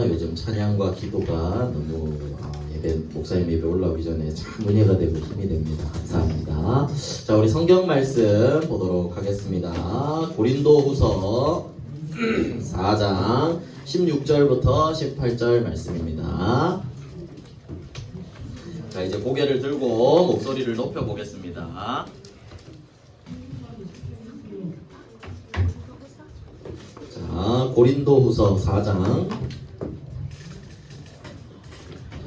요즘 찬양과 기도가 너무 목사님 예배 올라오기 전에 참 은혜가 되고 힘이 됩니다. 감사합니다. 자, 우리 성경 말씀 보도록 하겠습니다. 고린도후서 4장 16절부터 18절 말씀입니다. 자, 이제 고개를 들고 목소리를 높여 보겠습니다. 자, 고린도후서 4장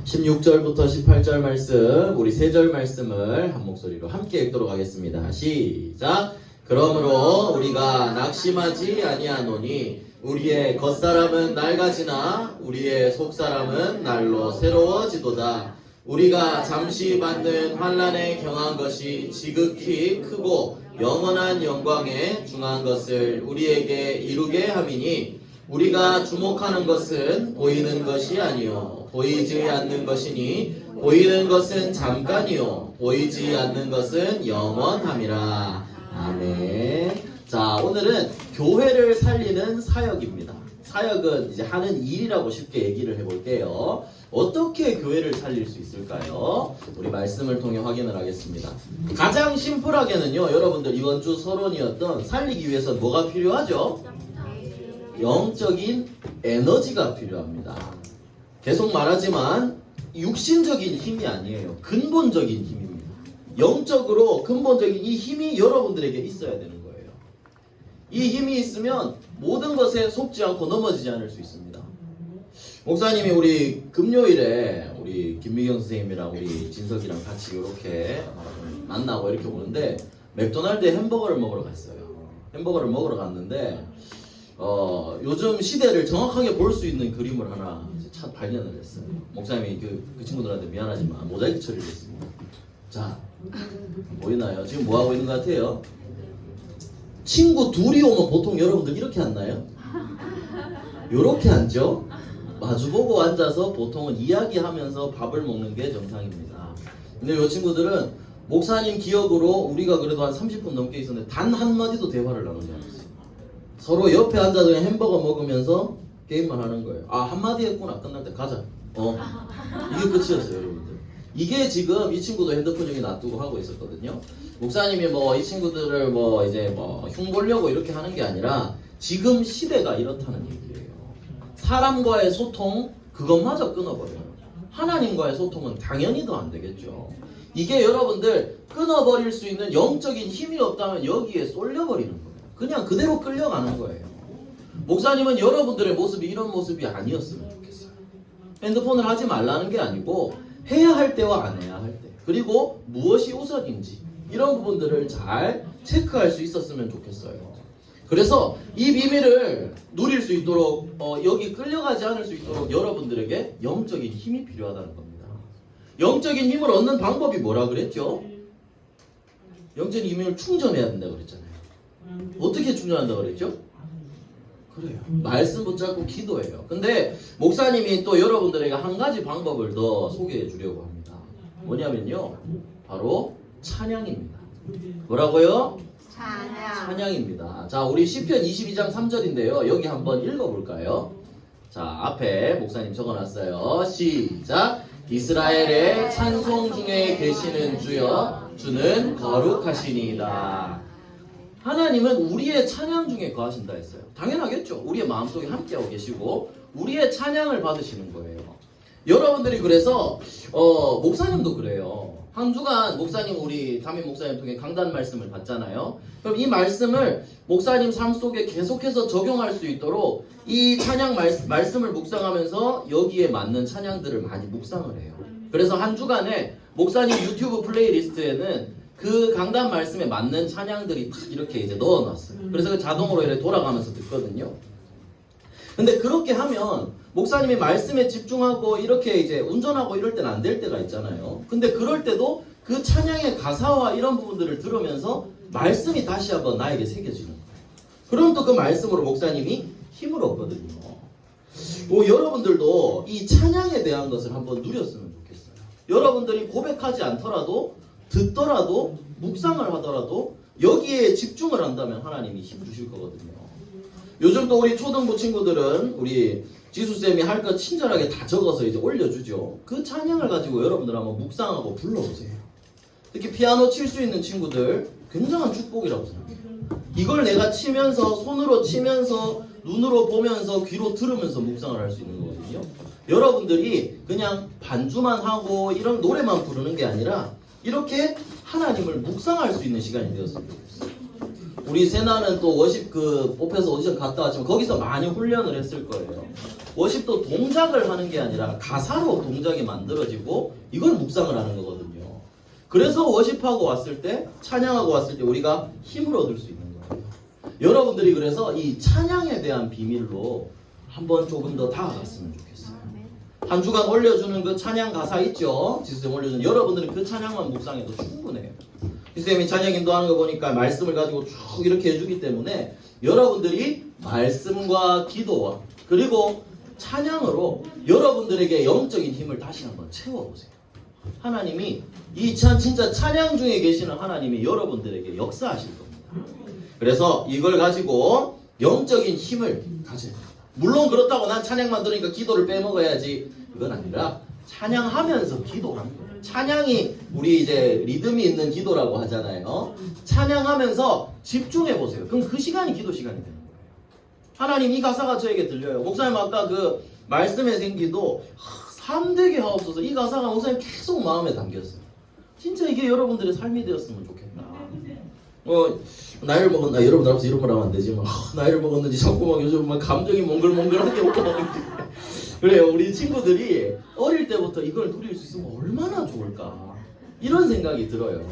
16절부터 18절 말씀, 우리 3절 말씀을 한 목소리로 함께 읽도록 하겠습니다. 시작! 그러므로 우리가 낙심하지 아니하노니 우리의 겉사람은 낡아지나 우리의 속사람은 날로 새로워지도다. 우리가 잠시 받는 환난에 경한 것이 지극히 크고 영원한 영광에 중한 것을 우리에게 이루게 함이니 우리가 주목하는 것은 보이는 것이 아니요 보이지 않는 것이니 보이는 것은 잠깐이요 보이지 않는 것은 영원함이라. 아멘. 자, 오늘은 교회를 살리는 사역입니다. 사역은 이제 하는 일이라고 쉽게 얘기를 해볼게요. 어떻게 교회를 살릴 수 있을까요? 우리 말씀을 통해 확인을 하겠습니다. 가장 심플하게는요, 여러분들 이번 주 서론이었던 살리기 위해서 뭐가 필요하죠? 영적인 에너지가 필요합니다. 계속 말하지만 육신적인 힘이 아니에요. 근본적인 힘입니다. 영적으로 근본적인 이 힘이 여러분들에게 있어야 되는 거예요. 이 힘이 있으면 모든 것에 속지 않고 넘어지지 않을 수 있습니다. 목사님이 우리 금요일에 우리 김미경 선생님이랑 우리 진석이랑 같이 이렇게 만나고 이렇게 오는데 맥도날드에 햄버거를 먹으러 갔어요. 햄버거를 먹으러 갔는데 요즘 시대를 정확하게 볼 수 있는 그림을 하나 참 발견을 했어요. 목사님이 그 친구들한테 미안하지만 모자이크 처리를 했습니다. 자, 보이나요? 지금 뭐 하고 있는 것 같아요? 친구 둘이 오면 보통 여러분들 이렇게 앉나요? 요렇게 앉죠? 마주보고 앉아서 보통은 이야기하면서 밥을 먹는 게 정상입니다. 근데 이 친구들은 목사님 기억으로 우리가 그래도 한 30분 넘게 있었는데 단 한마디도 대화를 나누지 않았어요. 서로 옆에 앉아서 그냥 햄버거 먹으면서 게임만 하는 거예요. 아, 한마디 했구나. 끝날 때 가자. 이게 끝이었어요, 여러분들. 이게 지금 이 친구도 핸드폰 여기 놔두고 하고 있었거든요. 목사님이 이 친구들을 흉보려고 이렇게 하는 게 아니라 지금 시대가 이렇다는 얘기예요. 사람과의 소통, 그것마저 끊어버려요. 하나님과의 소통은 당연히 더 안 되겠죠. 이게 여러분들 끊어버릴 수 있는 영적인 힘이 없다면 여기에 쏠려버리는 거예요. 그냥 그대로 끌려가는 거예요. 목사님은 여러분들의 모습이 이런 모습이 아니었으면 좋겠어요. 핸드폰을 하지 말라는 게 아니고 해야 할 때와 안 해야 할 때, 그리고 무엇이 우선인지 이런 부분들을 잘 체크할 수 있었으면 좋겠어요. 그래서 이 비밀을 누릴 수 있도록 여기 끌려가지 않을 수 있도록 여러분들에게 영적인 힘이 필요하다는 겁니다. 영적인 힘을 얻는 방법이 뭐라 그랬죠? 영적인 힘을 충전해야 된다고 그랬잖아요. 어떻게 충전한다고 그랬죠? 그래요. 말씀 붙잡고 기도해요. 근데 목사님이 또 여러분들에게 한 가지 방법을 더 소개해 주려고 합니다. 뭐냐면요, 바로 찬양입니다. 뭐라고요? 찬양입니다. 자, 우리 시편 22장 3절인데요. 여기 한번 읽어볼까요? 자, 앞에 목사님 적어놨어요. 시작! 이스라엘의 찬송 중에 계시는 주여, 주는 거룩하시니이다. 하나님은 우리의 찬양 중에 거하신다 했어요. 당연하겠죠. 우리의 마음속에 함께하고 계시고 우리의 찬양을 받으시는 거예요. 여러분들이 그래서 목사님도 그래요. 한 주간 목사님, 우리 담임 목사님 통해 강단 말씀을 받잖아요. 그럼 이 말씀을 목사님 삶 속에 계속해서 적용할 수 있도록 이 찬양 말씀을 묵상하면서 여기에 맞는 찬양들을 많이 묵상을 해요. 그래서 한 주간에 목사님 유튜브 플레이리스트에는 그 강단 말씀에 맞는 찬양들이 딱 이렇게 이제 넣어놨어요. 그래서 자동으로 이렇게 돌아가면서 듣거든요. 근데 그렇게 하면 목사님이 말씀에 집중하고 이렇게 이제 운전하고 이럴 때는 안 될 때가 있잖아요. 근데 그럴 때도 그 찬양의 가사와 이런 부분들을 들으면서 말씀이 다시 한번 나에게 새겨지는 거예요. 그럼 또 그 말씀으로 목사님이 힘을 얻거든요. 여러분들도 이 찬양에 대한 것을 한번 누렸으면 좋겠어요. 여러분들이 고백하지 않더라도 듣더라도 묵상을 하더라도 여기에 집중을 한다면 하나님이 힘 주실 거거든요. 요즘 또 우리 초등부 친구들은 우리 지수쌤이 할 것 친절하게 다 적어서 이제 올려주죠. 그 찬양을 가지고 여러분들 한번 묵상하고 불러보세요. 특히 피아노 칠 수 있는 친구들 굉장한 축복이라고 생각해요. 이걸 내가 치면서 손으로 치면서 눈으로 보면서 귀로 들으면서 묵상을 할 수 있는 거거든요. 여러분들이 그냥 반주만 하고 이런 노래만 부르는 게 아니라 이렇게 하나님을 묵상할 수 있는 시간이 되었으면 좋겠어요. 우리 세나는 또 워십 뽑혀서 오디션 갔다 왔지만 거기서 많이 훈련을 했을 거예요. 워십도 동작을 하는 게 아니라 가사로 동작이 만들어지고 이걸 묵상을 하는 거거든요. 그래서 워십하고 왔을 때, 찬양하고 왔을 때 우리가 힘을 얻을 수 있는 거예요. 여러분들이 그래서 이 찬양에 대한 비밀로 한번 조금 더 다가갔으면 좋겠어요. 한 주간 올려주는 그 찬양 가사 있죠? 지수쌤 올려주는 여러분들은 그 찬양만 묵상해도 충분해요. 지수쌤이 찬양 인도하는 거 보니까 말씀을 가지고 쭉 이렇게 해주기 때문에 여러분들이 말씀과 기도와 그리고 찬양으로 여러분들에게 영적인 힘을 다시 한번 채워보세요. 하나님이 진짜 찬양 중에 계시는 하나님이 여러분들에게 역사하실 겁니다. 그래서 이걸 가지고 영적인 힘을 가져야 됩니다. 물론 그렇다고 난 찬양만 들으니까 기도를 빼먹어야지 그건 아니라 찬양하면서 기도하는 거예요. 찬양이 우리 이제 리듬이 있는 기도라고 하잖아요. 찬양하면서 집중해 보세요. 그럼 그 시간이 기도 시간이 되는 거예요. 하나님 이 가사가 저에게 들려요. 목사님 아까 그 말씀에 생기도 삼되게 하옵소서 이 가사가 목사님 계속 마음에 담겼어요. 진짜 이게 여러분들의 삶이 되었으면 좋겠다. 나이를 먹었나 여러분들 앞에서 이런 말 하면 안 되지만 나이를 먹었는지 자꾸 막 요즘 막 감정이 몽글몽글하게 오고 그래요. 우리 친구들이 어릴 때부터 이걸 누릴 수 있으면 얼마나 좋을까 이런 생각이 들어요.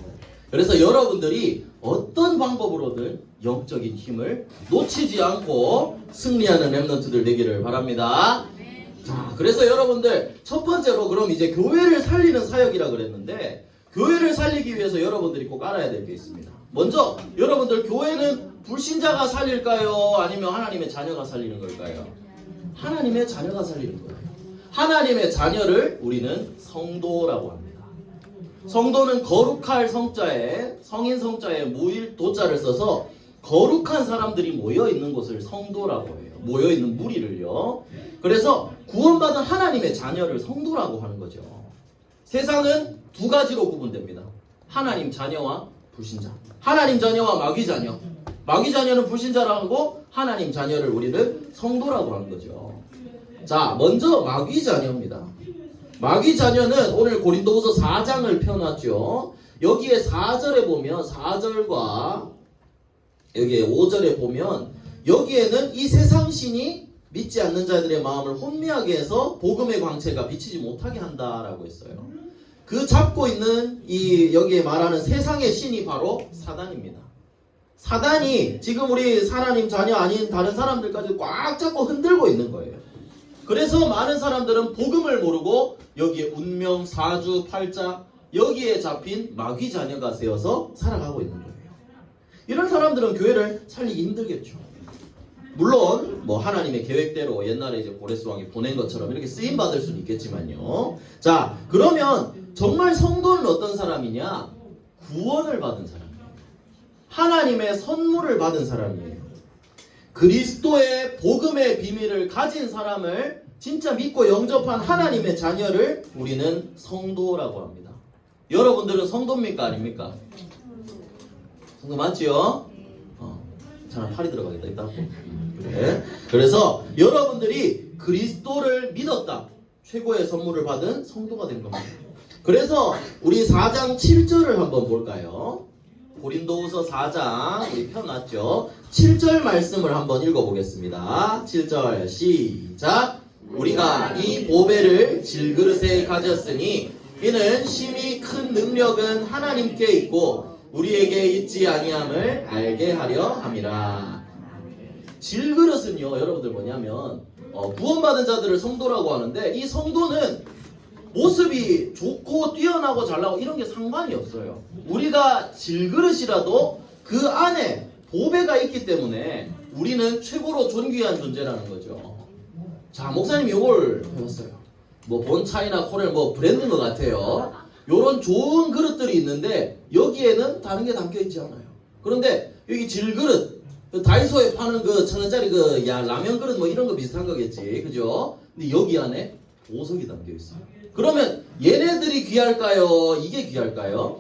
그래서 여러분들이 어떤 방법으로든 영적인 힘을 놓치지 않고 승리하는 렘넌트들 되기를 바랍니다. 자, 그래서 여러분들 첫 번째로 그럼 이제 교회를 살리는 사역이라 그랬는데 교회를 살리기 위해서 여러분들이 꼭 알아야 될 게 있습니다. 먼저 여러분들 교회는 불신자가 살릴까요? 아니면 하나님의 자녀가 살리는 걸까요? 하나님의 자녀가 살리는 거예요. 하나님의 자녀를 우리는 성도라고 합니다. 성도는 거룩할 성자에 성인 성자에 무일 도자를 써서 거룩한 사람들이 모여있는 곳을 성도라고 해요. 모여있는 무리를요. 그래서 구원받은 하나님의 자녀를 성도라고 하는 거죠. 세상은 두 가지로 구분됩니다. 하나님 자녀와 불신자. 하나님 자녀와 마귀 자녀. 마귀 자녀는 불신자라고 하고 하나님 자녀를 우리는 성도라고 하는 거죠. 자, 먼저 마귀 자녀입니다. 마귀 자녀는 오늘 고린도후서 4장을 펴놨죠. 여기에 4절에 보면 4절과 여기에 5절에 보면 여기에는 이 세상 신이 믿지 않는 자들의 마음을 혼미하게 해서 복음의 광채가 비치지 못하게 한다라고 했어요. 그 잡고 있는 이 여기에 말하는 세상의 신이 바로 사단입니다. 사단이 지금 우리 하나님 자녀 아닌 다른 사람들까지 꽉 잡고 흔들고 있는 거예요. 그래서 많은 사람들은 복음을 모르고 여기에 운명, 사주, 팔자 여기에 잡힌 마귀 자녀가 되어서 살아가고 있는 거예요. 이런 사람들은 교회를 살리기 힘들겠죠. 물론 뭐 하나님의 계획대로 옛날에 이제 고레스 왕이 보낸 것처럼 이렇게 쓰임 받을 수는 있겠지만요. 자, 그러면 정말 성도는 어떤 사람이냐? 구원을 받은 사람이에요. 하나님의 선물을 받은 사람이에요. 그리스도의 복음의 비밀을 가진 사람을 진짜 믿고 영접한 하나님의 자녀를 우리는 성도라고 합니다. 여러분들은 성도입니까? 아닙니까? 성도 맞지요? 저는 팔이 들어가겠다. 이따 그래. 그래서 여러분들이 그리스도를 믿었다. 최고의 선물을 받은 성도가 된 겁니다. 그래서 우리 4장 7절을 한번 볼까요? 고린도후서 4장 우리 펴놨죠. 7절 말씀을 한번 읽어보겠습니다. 7절 시작. 우리가 이 보배를 질그릇에 가졌으니 이는 심히 큰 능력은 하나님께 있고 우리에게 있지 아니함을 알게 하려 함이라. 질그릇은요 여러분들 뭐냐면 구원받은 자들을 성도라고 하는데 이 성도는 모습이 좋고 뛰어나고 잘나고 이런 게 상관이 없어요. 우리가 질그릇이라도 그 안에 보배가 있기 때문에 우리는 최고로 존귀한 존재라는 거죠. 자, 목사님 이걸 배웠어요. 뭐 본차이나 코렐 뭐 브랜드인 것 같아요. 요런 좋은 그릇들이 있는데 여기에는 다른 게 담겨 있지 않아요. 그런데 여기 질그릇 그 다이소에 파는 그 1,000원짜리 그 라면 그릇 뭐 이런 거 비슷한 거겠지, 그죠? 근데 여기 안에 보석이 담겨 있어요. 그러면 얘네들이 귀할까요? 이게 귀할까요?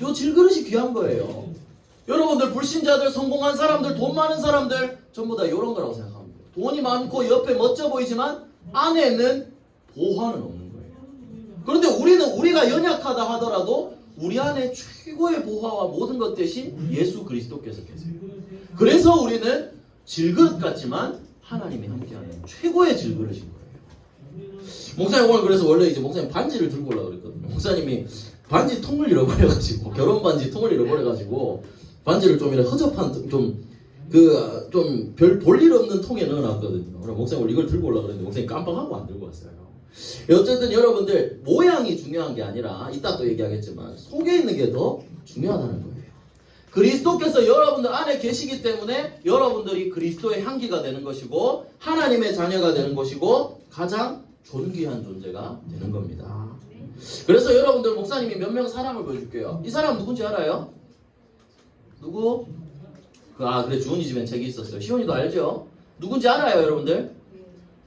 요 질그릇이 귀한 거예요. 여러분들 불신자들, 성공한 사람들, 돈 많은 사람들 전부 다 이런 거라고 생각합니다. 돈이 많고 옆에 멋져 보이지만 안에는 보화는 없는 거예요. 그런데 우리가 연약하다 하더라도 우리 안에 최고의 보화와 모든 것 대신 예수 그리스도께서 계세요. 그래서 우리는 질그릇 같지만 하나님이 함께하는 최고의 질그릇인 거예요. 목사님 오늘 그래서 원래 이제 목사님 반지를 들고 오려고 그랬거든요. 목사님이 반지 통을 잃어버려가지고 결혼 반지 통을 잃어버려가지고 반지를 좀 이렇게 허접한 별 볼일 없는 통에 넣어놨거든요. 그럼 목사님 원래 이걸 들고 오려고 그랬는데 목사님 깜빡하고 안 들고 왔어요. 어쨌든 여러분들 모양이 중요한 게 아니라 이따 또 얘기하겠지만 속에 있는 게 더 중요하다는 거예요. 그리스도께서 여러분들 안에 계시기 때문에 여러분들이 그리스도의 향기가 되는 것이고 하나님의 자녀가 되는 것이고 가장 존귀한 존재가 되는 겁니다. 그래서 여러분들 목사님이 몇 명 사람을 보여줄게요. 이 사람 누군지 알아요? 누구? 그래 주은이 집엔 책이 있었어요. 시온이도 알죠? 누군지 알아요 여러분들?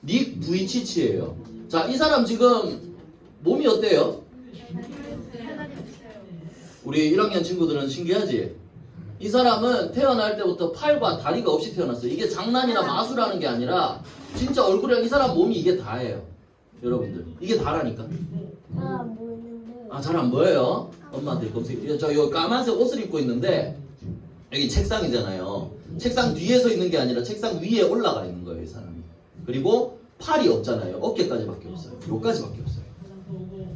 닉 부이치치예요. 자, 이 사람 지금 몸이 어때요? 우리 1학년 친구들은 신기하지? 이 사람은 태어날 때부터 팔과 다리가 없이 태어났어요. 이게 장난이나 마술하는 게 아니라 진짜 얼굴이랑 이 사람 몸이 이게 다예요. 여러분들 이게 다라니까. 잘 안 보여요? 엄마한테 검색. 저 요 까만색 옷을 입고 있는데 여기 책상이잖아요. 책상 뒤에서 있는 게 아니라 책상 위에 올라가 있는 거예요, 이 사람이. 그리고 팔이 없잖아요. 어깨까지밖에 없어요. 요까지밖에 없어요.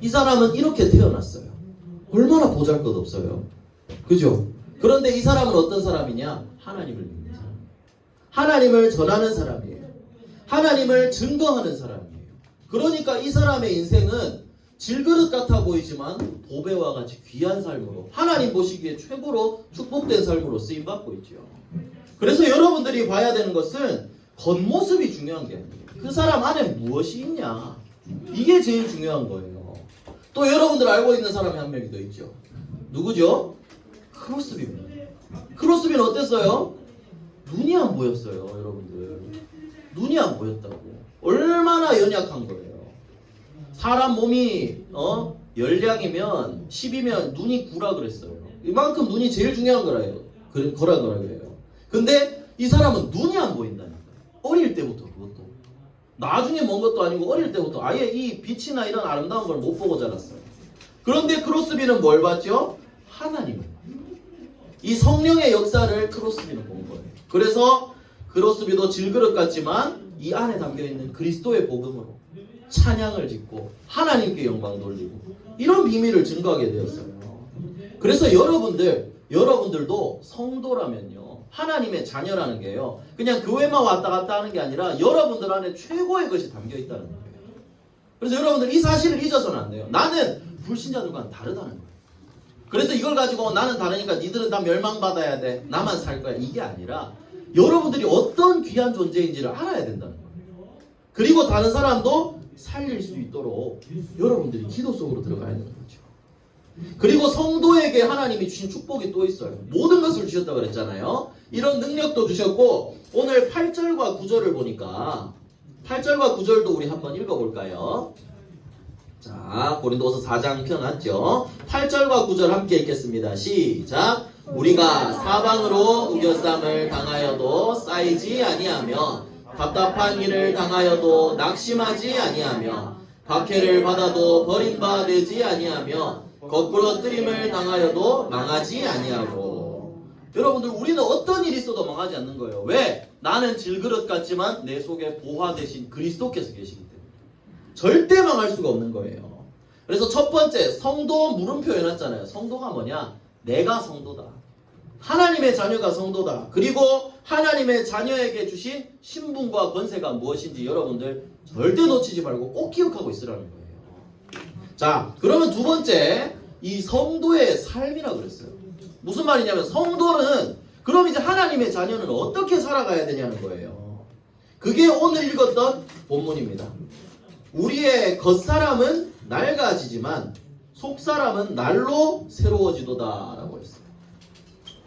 이 사람은 이렇게 태어났어요. 얼마나 보잘것없어요. 그죠? 그런데 이 사람은 어떤 사람이냐? 하나님을 믿는 사람. 하나님을 전하는 사람이에요. 하나님을 증거하는 사람이에요. 그러니까 이 사람의 인생은 질그릇 같아 보이지만 보배와 같이 귀한 삶으로 하나님 보시기에 최고로 축복된 삶으로 쓰임받고 있죠. 그래서 여러분들이 봐야 되는 것은 겉모습이 중요한 게 아니에요. 그 사람 안에 무엇이 있냐, 이게 제일 중요한 거예요. 또 여러분들 알고 있는 사람이 한 명이 더 있죠. 누구죠? 크로스비입니다. 크로스비는 어땠어요? 눈이 안 보였어요. 여러분들 눈이 안 보였다고. 얼마나 연약한 거예요. 사람 몸이 열량이면 10이면 눈이 9라 그랬어요. 이만큼 눈이 제일 중요한 거라요. 거라고요. 근데 이 사람은 눈이 안 보인다니까. 어릴 때부터 그것도. 나중에 먼 것도 아니고 어릴 때부터 아예 이 빛이나 이런 아름다운 걸 못 보고 자랐어요. 그런데 크로스비는 뭘 봤죠? 하나님을. 이 성령의 역사를 크로스비는 본 거예요. 그래서 크로스비도 질그릇 같지만 이 안에 담겨있는 그리스도의 복음으로 찬양을 짓고 하나님께 영광 돌리고 이런 비밀을 증거하게 되었어요. 그래서 여러분들도 성도라면요, 하나님의 자녀라는 게요, 그냥 교회만 왔다 갔다 하는 게 아니라 여러분들 안에 최고의 것이 담겨 있다는 거예요. 그래서 여러분들 이 사실을 잊어서는 안 돼요. 나는 불신자들과는 다르다는 거예요. 그래서 이걸 가지고 나는 다르니까 니들은 다 멸망받아야 돼, 나만 살 거야, 이게 아니라 여러분들이 어떤 귀한 존재인지를 알아야 된다는 거예요. 그리고 다른 사람도 살릴 수 있도록 여러분들이 기도 속으로 들어가야 되는 거죠. 그리고 성도에게 하나님이 주신 축복이 또 있어요. 모든 것을 주셨다고 그랬잖아요. 이런 능력도 주셨고, 오늘 8절과 9절을 보니까 8절과 9절도 우리 한번 읽어볼까요? 자, 고린도서 4장 펴놨죠. 8절과 9절 함께 읽겠습니다. 시작. 우리가 사방으로 우겨쌈을 당하여도 쌓이지 아니하며 답답한 일을 당하여도 낙심하지 아니하며 박해를 받아도 버림받지 아니하며 거꾸로 뜨림을 당하여도 망하지 아니하고. 여러분들 우리는 어떤 일이 있어도 망하지 않는 거예요. 왜? 나는 질그릇 같지만 내 속에 보화 대신 그리스도께서 계시기 때문에 절대 망할 수가 없는 거예요. 그래서 첫 번째, 성도 물음표 해놨잖아요. 성도가 뭐냐? 내가 성도다. 하나님의 자녀가 성도다. 그리고 하나님의 자녀에게 주신 신분과 권세가 무엇인지 여러분들 절대 놓치지 말고 꼭 기억하고 있으라는 거예요. 자, 그러면 두 번째, 이 성도의 삶이라고 그랬어요. 무슨 말이냐면 성도는 그럼 이제 하나님의 자녀는 어떻게 살아가야 되냐는 거예요. 그게 오늘 읽었던 본문입니다. 우리의 겉사람은 낡아지지만 속사람은 날로 새로워지도다 라고 했어요.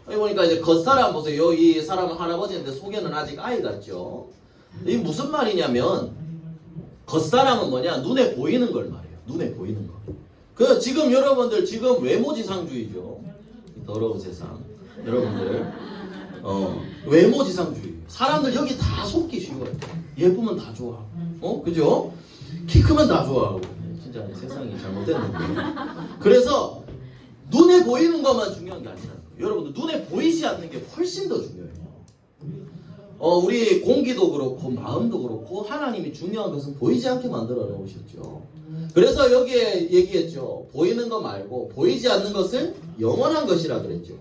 여기 보니까 이제 겉사람 보세요. 이 사람은 할아버지인데 속에는 아직 아이 같죠. 이게 무슨 말이냐면 겉사람은 뭐냐? 눈에 보이는 걸 말해요. 눈에 보이는 거. 그 지금 여러분들 지금 외모지상주의죠. 더러운 세상. 여러분들 외모지상주의. 사람들 여기 다 속기 쉬워요. 예쁘면 다 좋아하고, 그죠? 키 크면 다 좋아하고. 진짜 세상이 잘못됐는데. 그래서 눈에 보이는 것만 중요한 게 아니라 여러분들 눈에 보이지 않는 게 훨씬 더 중요해요. 우리 공기도 그렇고 마음도 그렇고 하나님이 중요한 것은 보이지 않게 만들어 놓으셨죠. 그래서 여기에 얘기했죠. 보이는 거 말고 보이지 않는 것은 영원한 것이라 그랬죠.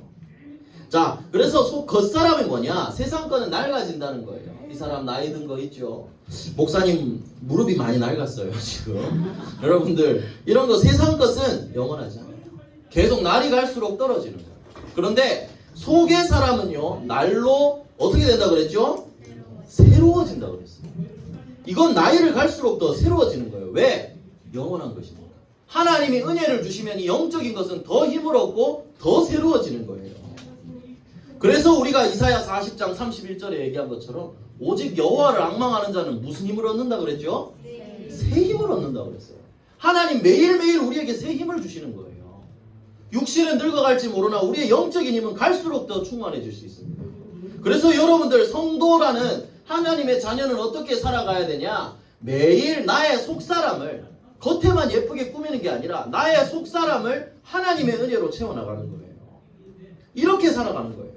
자, 그래서 겉사람이 뭐냐? 세상 거는 낡아진다는 거예요. 이 사람 나이 든 거 있죠. 목사님 무릎이 많이 낡았어요 지금. 여러분들 이런 거 세상 것은 영원하지 않아요. 계속 날이 갈수록 떨어지는 거예요. 그런데 속의 사람은요, 날로 어떻게 된다 그랬죠? 새로워진다 그랬어요. 이건 나이를 갈수록 더 새로워지는 거예요. 왜? 영원한 것이니까. 하나님이 은혜를 주시면 이 영적인 것은 더 힘을 얻고 더 새로워지는 거예요. 그래서 우리가 이사야 40장 31절에 얘기한 것처럼 오직 여호와를 앙망하는 자는 무슨 힘을 얻는다 그랬죠? 새 힘을 얻는다 그랬어요. 하나님 매일매일 우리에게 새 힘을 주시는 거예요. 육신은 늙어갈지 모르나 우리의 영적인 힘은 갈수록 더 충만해질 수 있습니다. 그래서 여러분들 성도라는 하나님의 자녀는 어떻게 살아가야 되냐? 매일 나의 속사람을 겉에만 예쁘게 꾸미는 게 아니라 나의 속사람을 하나님의 은혜로 채워나가는 거예요. 이렇게 살아가는 거예요.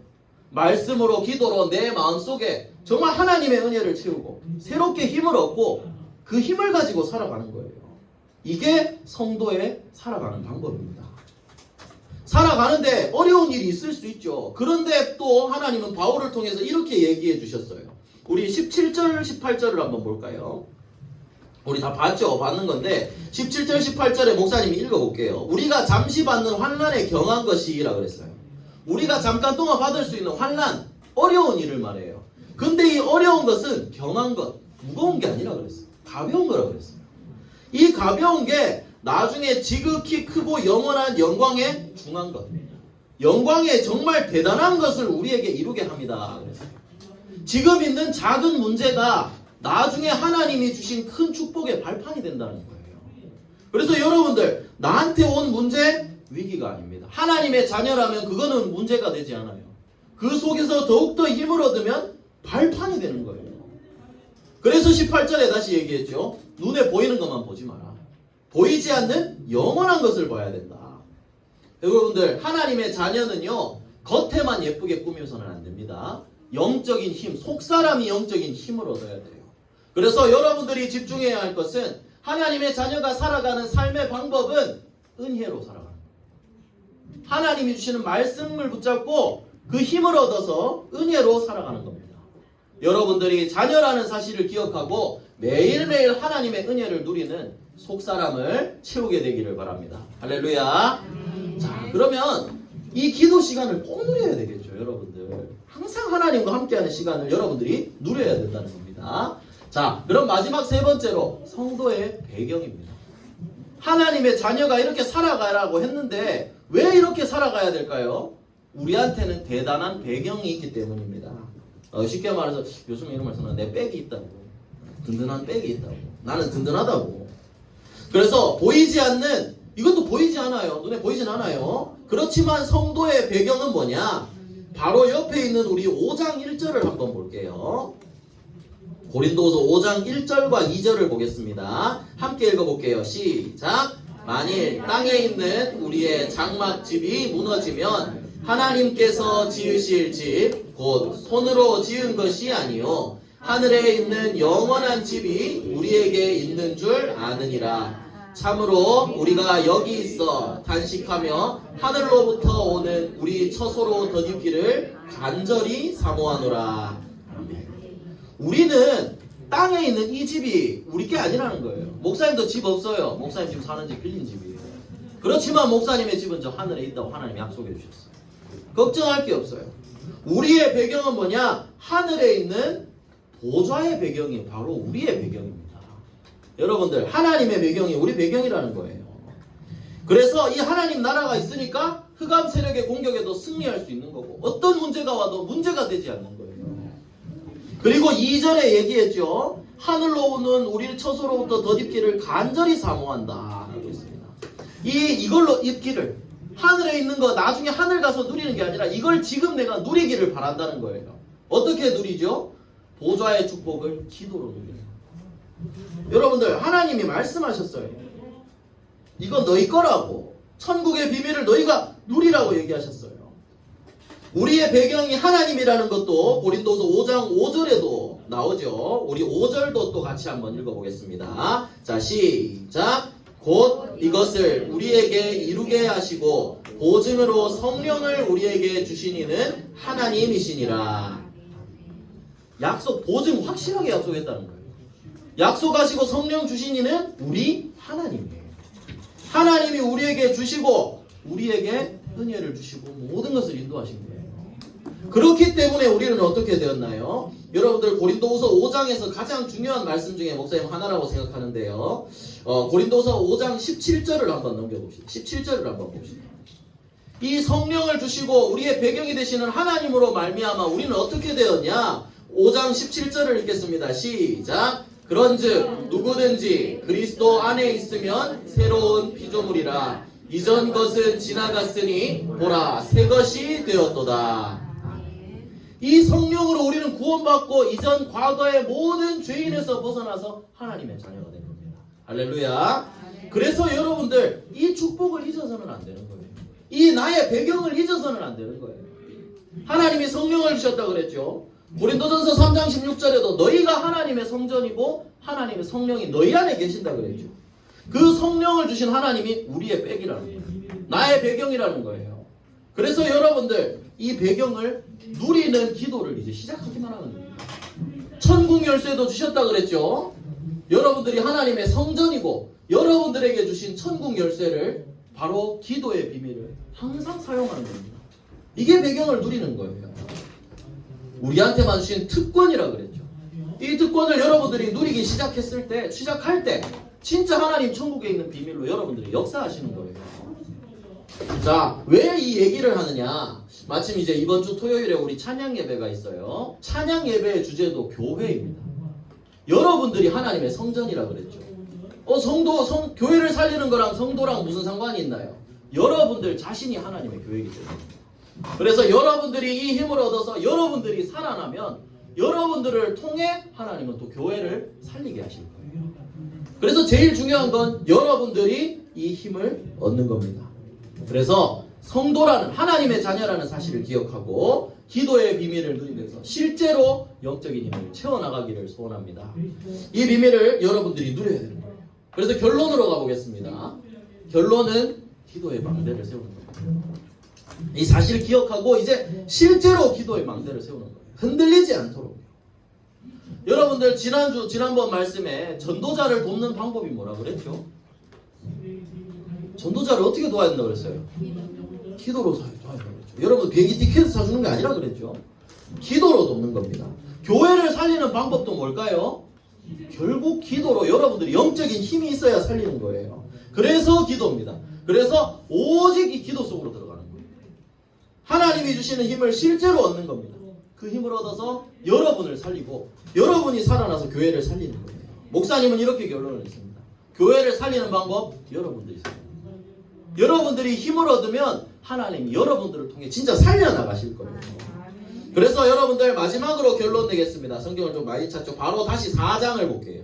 말씀으로 기도로 내 마음속에 정말 하나님의 은혜를 채우고 새롭게 힘을 얻고 그 힘을 가지고 살아가는 거예요. 이게 성도의 살아가는 방법입니다. 살아가는데 어려운 일이 있을 수 있죠. 그런데 또 하나님은 바울을 통해서 이렇게 얘기해 주셨어요. 우리 17절 18절을 한번 볼까요? 우리 다 봤죠? 봤는 건데 17절 18절에 목사님이 읽어볼게요. 우리가 잠시 받는 환난에 경한 것이라 그랬어요. 우리가 잠깐 동안 받을 수 있는 환난, 어려운 일을 말해요. 근데 이 어려운 것은 경한 것, 무거운 게 아니라 그랬어요. 가벼운 거라 그랬어요. 이 가벼운 게 나중에 지극히 크고 영원한 영광에 중한 것, 영광의 정말 대단한 것을 우리에게 이루게 합니다. 그랬어요. 지금 있는 작은 문제가 나중에 하나님이 주신 큰 축복의 발판이 된다는 거예요. 그래서 여러분들 나한테 온 문제 위기가 아닙니다. 하나님의 자녀라면 그거는 문제가 되지 않아요. 그 속에서 더욱더 힘을 얻으면 발판이 되는 거예요. 그래서 18절에 다시 얘기했죠. 눈에 보이는 것만 보지 마라. 보이지 않는 영원한 것을 봐야 된다. 여러분들 하나님의 자녀는요 겉에만 예쁘게 꾸며서는 안 됩니다. 영적인 힘, 속사람이 영적인 힘을 얻어야 돼요. 그래서 여러분들이 집중해야 할 것은 하나님의 자녀가 살아가는 삶의 방법은 은혜로 살아가는 거예요. 하나님이 주시는 말씀을 붙잡고 그 힘을 얻어서 은혜로 살아가는 겁니다. 여러분들이 자녀라는 사실을 기억하고 매일매일 하나님의 은혜를 누리는 속사람을 채우게 되기를 바랍니다. 할렐루야. 자, 그러면 이 기도 시간을 꼭 누려야 되겠죠, 여러분들. 항상 하나님과 함께하는 시간을 여러분들이 누려야 된다는 겁니다. 자, 그럼 마지막 세 번째로 성도의 배경입니다. 하나님의 자녀가 이렇게 살아가라고 했는데 왜 이렇게 살아가야 될까요? 우리한테는 대단한 배경이 있기 때문입니다. 쉽게 말해서 요즘 이런 말 쓰는 내 백이 있다고. 든든한 백이 있다고. 나는 든든하다고. 그래서 보이지 않는, 이것도 보이지 않아요. 눈에 보이진 않아요. 그렇지만 성도의 배경은 뭐냐? 바로 옆에 있는 우리 5장 1절을 한번 볼게요. 고린도서 5장 1절과 2절을 보겠습니다. 함께 읽어볼게요. 시작. 만일 땅에 있는 우리의 장막집이 무너지면 하나님께서 지으실 집 곧 손으로 지은 것이 아니요 하늘에 있는 영원한 집이 우리에게 있는 줄 아느니라. 참으로 우리가 여기 있어 단식하며 하늘로부터 오는 우리 처소로 덧입기를 간절히 사모하노라. 아멘. 우리는 땅에 있는 이 집이 우리 게 아니라는 거예요. 목사님도 집 없어요. 목사님 지금 사는 집 빌린 집이에요. 그렇지만 목사님의 집은 저 하늘에 있다고 하나님이 약속해 주셨어요. 걱정할 게 없어요. 우리의 배경은 뭐냐? 하늘에 있는 보좌의 배경이 바로 우리의 배경입니다. 여러분들 하나님의 배경이 우리 배경이라는 거예요. 그래서 이 하나님 나라가 있으니까 흑암 세력의 공격에도 승리할 수 있는 거고 어떤 문제가 와도 문제가 되지 않는 거예요. 그리고 이전에 얘기했죠. 하늘로 오는 우리를 처소로부터 덧입기를 간절히 사모한다 하고 있습니다. 이걸로 입기를 하늘에 있는 거 나중에 하늘 가서 누리는 게 아니라 이걸 지금 내가 누리기를 바란다는 거예요. 어떻게 누리죠? 보좌의 축복을 기도로 누리는 거예요. 여러분들 하나님이 말씀하셨어요. 이건 너희 거라고. 천국의 비밀을 너희가 누리라고 얘기하셨어요. 우리의 배경이 하나님이라는 것도 고린도서 5장 5절에도 나오죠. 우리 5절도 또 같이 한번 읽어보겠습니다. 자, 시작. 곧 이것을 우리에게 이루게 하시고 보증으로 성령을 우리에게 주시니는 하나님이시니라. 약속, 보증 확실하게 약속했다는 거예요. 약속하시고 성령 주시니는 우리 하나님이에요. 하나님이 우리에게 주시고 우리에게 은혜를 주시고 모든 것을 인도하신 거예요. 그렇기 때문에 우리는 어떻게 되었나요? 여러분들 고린도후서 5장에서 가장 중요한 말씀 중에 목사님 하나라고 생각하는데요. 고린도후서 5장 17절을 한번 넘겨봅시다. 17절을 한번 봅시다. 이 성령을 주시고 우리의 배경이 되시는 하나님으로 말미암아 우리는 어떻게 되었냐? 5장 17절을 읽겠습니다. 시작. 그런즉 누구든지 그리스도 안에 있으면 새로운 피조물이라. 이전 것은 지나갔으니 보라 새 것이 되었도다. 이 성령으로 우리는 구원받고 이전 과거의 모든 죄인에서 벗어나서 하나님의 자녀가 된 겁니다. 할렐루야. 그래서 여러분들 이 축복을 잊어서는 안 되는 거예요. 이 나의 배경을 잊어서는 안 되는 거예요. 하나님이 성령을 주셨다고 그랬죠. 고린도전서 3장 16절에도 너희가 하나님의 성전이고 하나님의 성령이 너희 안에 계신다 그랬죠. 그 성령을 주신 하나님이 우리의 백이라는 거예요. 나의 배경이라는 거예요. 그래서 여러분들 이 배경을 누리는 기도를 이제 시작하기만 하는 겁니다. 천국 열쇠도 주셨다 그랬죠. 여러분들이 하나님의 성전이고 여러분들에게 주신 천국 열쇠를 바로 기도의 비밀을 항상 사용하는 겁니다. 이게 배경을 누리는 거예요. 우리한테만 주신 특권이라 그랬죠. 이 특권을 여러분들이 누리기 시작할 때 진짜 하나님 천국에 있는 비밀로 여러분들이 역사하시는 거예요. 자, 왜 이 얘기를 하느냐? 마침 이제 이번 주 토요일에 우리 찬양 예배가 있어요. 찬양 예배의 주제도 교회입니다. 여러분들이 하나님의 성전이라 그랬죠. 교회를 살리는 거랑 성도랑 무슨 상관이 있나요? 여러분들 자신이 하나님의 교회이기 때문에. 그래서 여러분들이 이 힘을 얻어서 여러분들이 살아나면 여러분들을 통해 하나님은 또 교회를 살리게 하실 거예요. 그래서 제일 중요한 건 여러분들이 이 힘을 얻는 겁니다. 그래서 성도라는 하나님의 자녀라는 사실을 기억하고 기도의 비밀을 누리면서 실제로 영적인 힘을 채워나가기를 소원합니다. 이 비밀을 여러분들이 누려야 되는 거예요. 그래서 결론으로 가보겠습니다. 결론은 기도의 망대를 세우는 거예요. 이 사실을 기억하고 이제 실제로 기도의 망대를 세우는 거예요. 흔들리지 않도록. 여러분들 지난번 말씀에 전도자를 돕는 방법이 뭐라 그랬죠? 전도자를 어떻게 도와야 된다고 그랬어요? 기도로 도와야 된다고 그랬죠. 여러분 비행기 티켓 사주는 게 아니라 그랬죠. 기도로 돕는 겁니다. 교회를 살리는 방법도 뭘까요? 결국 기도로 여러분들이 영적인 힘이 있어야 살리는 거예요. 그래서 기도입니다. 그래서 오직 이 기도 속으로 들어가는 거예요. 하나님이 주시는 힘을 실제로 얻는 겁니다. 그 힘을 얻어서 여러분을 살리고 여러분이 살아나서 교회를 살리는 거예요. 목사님은 이렇게 결론을 냈습니다. 교회를 살리는 방법 여러분들이 살립니다. 여러분들이 힘을 얻으면 하나님이 여러분들을 통해 진짜 살려나가실 거예요. 그래서 여러분들 마지막으로 결론 내겠습니다. 성경을 좀 많이 찾죠. 바로 다시 4장을 볼게요.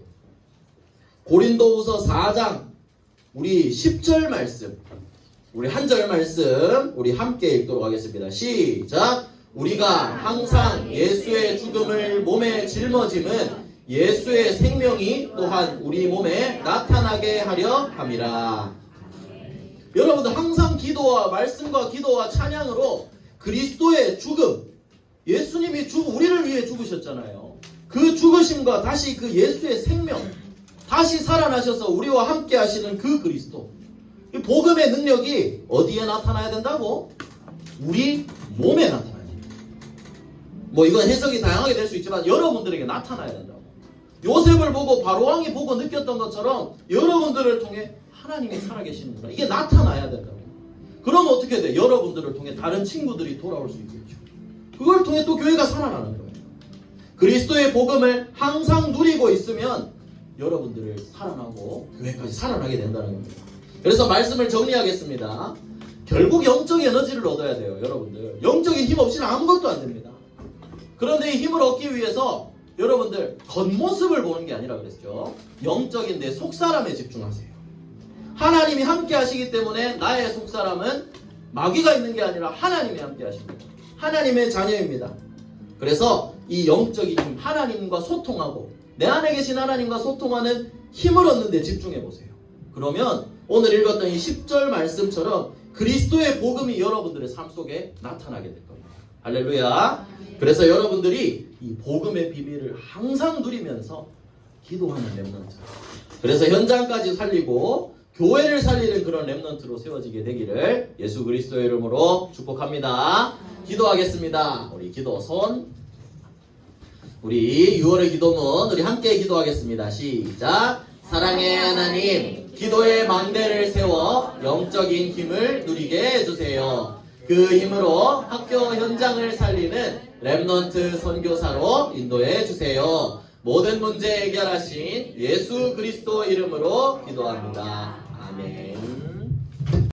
고린도후서 4장 우리 10절 말씀 우리 한 절 말씀 우리 함께 읽도록 하겠습니다. 시작. 우리가 항상 예수의 죽음을 몸에 짊어짐은 예수의 생명이 또한 우리 몸에 나타나게 하려 함이라. 여러분들 항상 기도와 말씀과 기도와 찬양으로 그리스도의 죽음, 예수님이 우리를 위해 죽으셨잖아요. 그 죽으심과 다시 그 예수의 생명, 다시 살아나셔서 우리와 함께 하시는 그 그리스도, 이 복음의 능력이 어디에 나타나야 된다고? 우리 몸에 나타나야 됩니다. 뭐 이건 해석이 다양하게 될 수 있지만 여러분들에게 나타나야 된다고. 요셉을 보고 바로왕이 보고 느꼈던 것처럼 여러분들을 통해 하나님이 살아계시는구나. 이게 나타나야 된다고. 그러면 어떻게 돼? 여러분들을 통해 다른 친구들이 돌아올 수 있겠죠. 그걸 통해 또 교회가 살아나는 거예요. 그리스도의 복음을 항상 누리고 있으면 여러분들을 살아나고 교회까지 살아나게 된다는 겁니다. 그래서 말씀을 정리하겠습니다. 결국 영적 에너지를 얻어야 돼요. 여러분들 영적인 힘 없이는 아무것도 안 됩니다. 그런데 이 힘을 얻기 위해서 여러분들 겉모습을 보는 게 아니라 그랬죠. 영적인 내 속사람에 집중하세요. 하나님이 함께 하시기 때문에 나의 속사람은 마귀가 있는 게 아니라 하나님이 함께 하십니다. 하나님의 자녀입니다. 그래서 이 영적인 힘, 하나님과 소통하고 내 안에 계신 하나님과 소통하는 힘을 얻는 데 집중해 보세요. 그러면 오늘 읽었던 이 10절 말씀처럼 그리스도의 복음이 여러분들의 삶 속에 나타나게 될 겁니다. 할렐루야. 그래서 여러분들이 이 복음의 비밀을 항상 누리면서 기도하는 렘넌트, 그래서 현장까지 살리고 교회를 살리는 그런 렘넌트로 세워지게 되기를 예수 그리스도의 이름으로 축복합니다. 기도하겠습니다. 우리 기도 손, 우리 6월의 기도문 우리 함께 기도하겠습니다. 시작. 사랑의 하나님, 기도의 망대를 세워 영적인 힘을 누리게 해주세요. 그 힘으로 학교 현장을 살리는 렘넌트 선교사로 인도해 주세요. 모든 문제 해결하신 예수 그리스도 이름으로 기도합니다. 아멘.